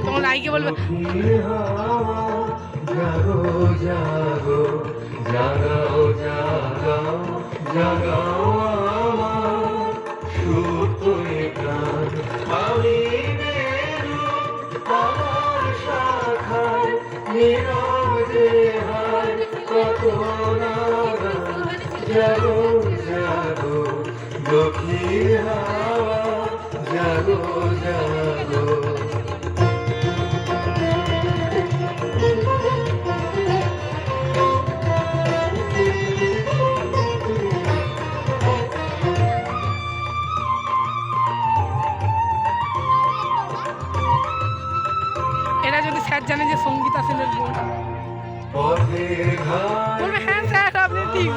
তোমার নাইকে বলবে জাগো জাগো জাগাও জাগাও জাগাও আমার সুপ্ত প্রাণ। আমি মেরু আমার শাখায় নীরব যে হায় কত নাগান। জাগো জাগো দক্ষিণ হাওয়া জাগো জাগো। এরা যদি স্যার জানে যে সঙ্গীতা সেনের বোন বলবে হ্যাঁ স্যার আপনি ঠিক।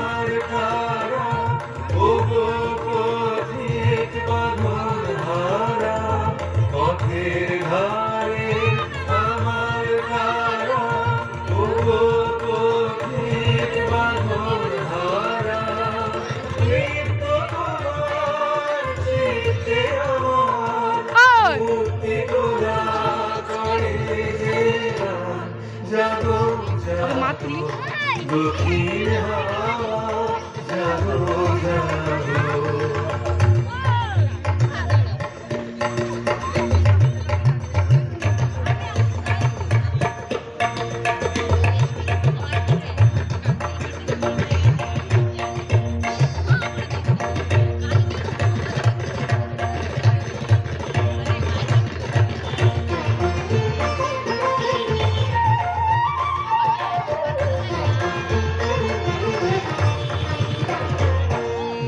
মা তুলি দক্ষিণ হাওয়া জাগো জাগো।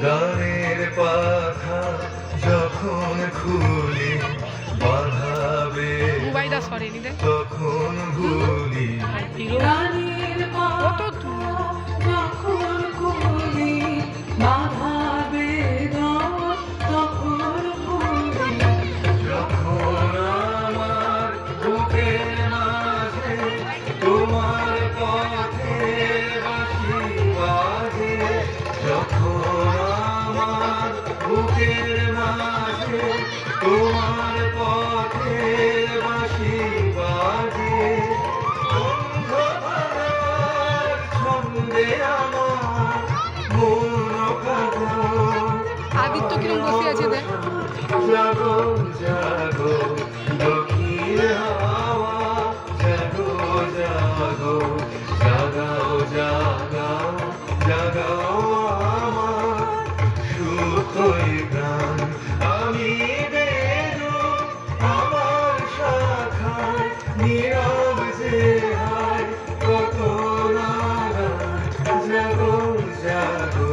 গানের পাখা যখন খুলি বাঁধাবে মুবাইদা সরেনি দেখ তখন ভুলি। গানের কত যখন খুলি বাঁধাবে তখন ভুলি। যখন আমার বুকের মাঝে তোমার পথের বাঁশি বাজে। যখন আমার বুকের মাঝে তোমার পথের বাঁশি বাজে। অন্ধকার ছন্দে আমার মন কাঁদন। আদিত্য কিরম বসে আছে দেখ জাগো জাগো দক্ষিণ হাওয়া জাগো জাগো জাগাও জাগাও জাগাও আমার সুতোই প্রাণ। আমি বেরু আমার শাখায় নীরব যে হায় কত নাগান। জাগো জাগো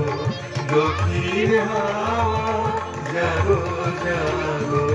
দক্ষিণ হাওয়া জাগো জাগো।